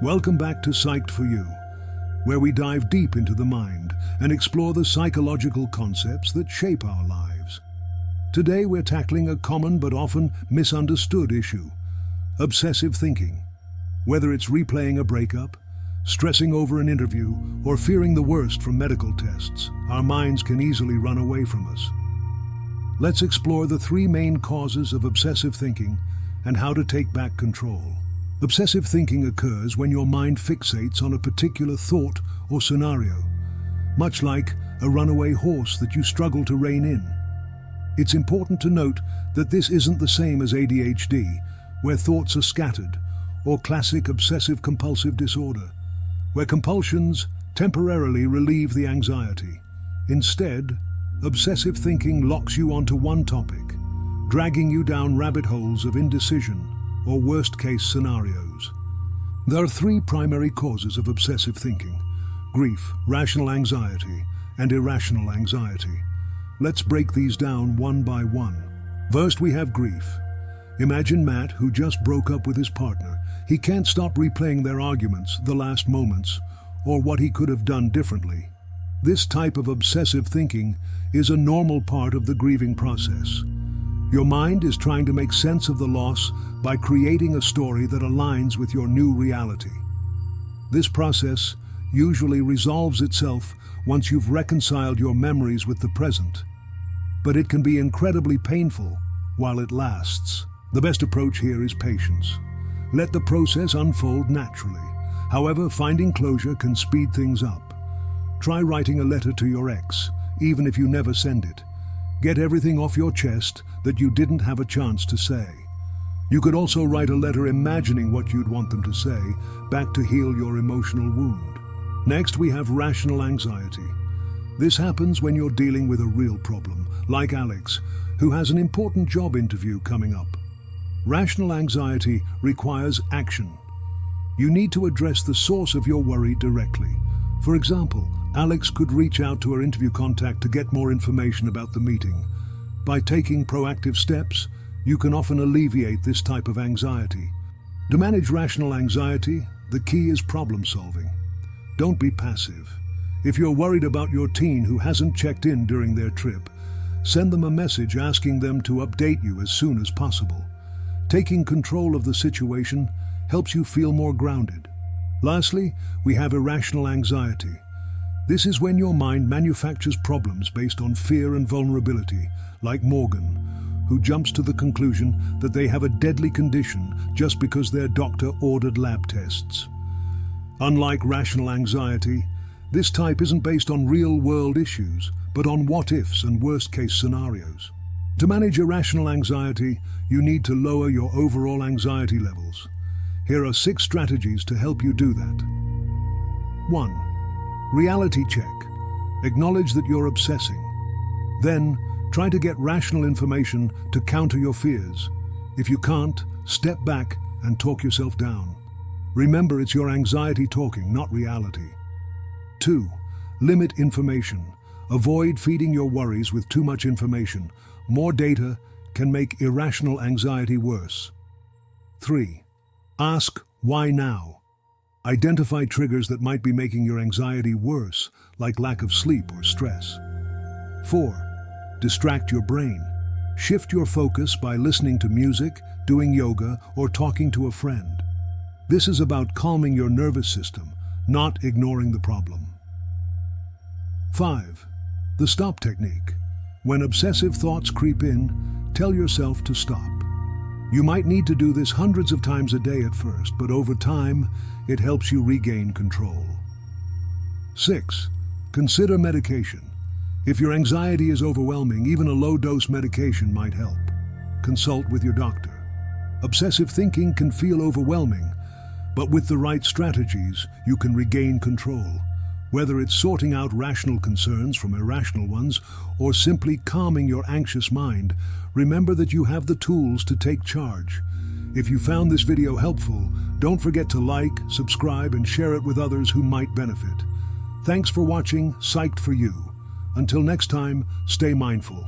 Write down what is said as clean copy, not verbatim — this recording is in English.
Welcome back to Psyched for You, where we dive deep into the mind and explore the psychological concepts that shape our lives. Today we're tackling a common but often misunderstood issue: obsessive thinking. Whether it's replaying a breakup, stressing over an interview, or fearing the worst from medical tests, our minds can easily run away from us. Let's explore the three main causes of obsessive thinking and how to take back control. Obsessive thinking occurs when your mind fixates on a particular thought or scenario, much like a runaway horse that you struggle to rein in. It's important to note that this isn't the same as ADHD, where thoughts are scattered, or classic obsessive-compulsive disorder, where compulsions temporarily relieve the anxiety. Instead, obsessive thinking locks you onto one topic, dragging you down rabbit holes of indecision or worst-case scenarios. There are three primary causes of obsessive thinking: grief, rational anxiety, and irrational anxiety. Let's break these down one by one. First, we have grief. Imagine Matt, who just broke up with his partner. He can't stop replaying their arguments, the last moments, or what he could have done differently. This type of obsessive thinking is a normal part of the grieving process. Your mind is trying to make sense of the loss by creating a story that aligns with your new reality. This process usually resolves itself once you've reconciled your memories with the present, but it can be incredibly painful while it lasts. The best approach here is patience. Let the process unfold naturally. However, finding closure can speed things up. Try writing a letter to your ex, even if you never send it. Get everything off your chest that you didn't have a chance to say. You could also write a letter imagining what you'd want them to say, back to heal your emotional wound. Next, we have rational anxiety. This happens when you're dealing with a real problem, like Alex, who has an important job interview coming up. Rational anxiety requires action. You need to address the source of your worry directly. For example, Alex could reach out to her interview contact to get more information about the meeting. By taking proactive steps, you can often alleviate this type of anxiety. To manage rational anxiety, the key is problem solving. Don't be passive. If you're worried about your teen who hasn't checked in during their trip, send them a message asking them to update you as soon as possible. Taking control of the situation helps you feel more grounded. Lastly, we have irrational anxiety. This is when your mind manufactures problems based on fear and vulnerability, like Morgan, who jumps to the conclusion that they have a deadly condition just because their doctor ordered lab tests. Unlike rational anxiety, this type isn't based on real-world issues, but on what-ifs and worst-case scenarios. To manage irrational anxiety, you need to lower your overall anxiety levels. Here are 6 strategies to help you do that. 1. Reality check. Acknowledge that you're obsessing. Then, try to get rational information to counter your fears. If you can't, step back and talk yourself down. Remember, it's your anxiety talking, not reality. 2. Limit information. Avoid feeding your worries with too much information. More data can make irrational anxiety worse. 3. Ask, why now? Identify triggers that might be making your anxiety worse, like lack of sleep or stress. 4. Distract your brain. Shift your focus by listening to music, doing yoga, or talking to a friend. This is about calming your nervous system, not ignoring the problem. 5. The stop technique. When obsessive thoughts creep in, tell yourself to stop. You might need to do this hundreds of times a day at first, but over time, it helps you regain control. 6. Consider medication. If your anxiety is overwhelming, even a low-dose medication might help. Consult with your doctor. Obsessive thinking can feel overwhelming, but with the right strategies, you can regain control. Whether it's sorting out rational concerns from irrational ones or simply calming your anxious mind, remember that you have the tools to take charge. If you found this video helpful, don't forget to like, subscribe, and share it with others who might benefit. Thanks for watching Psyched for You. Until next time, stay mindful.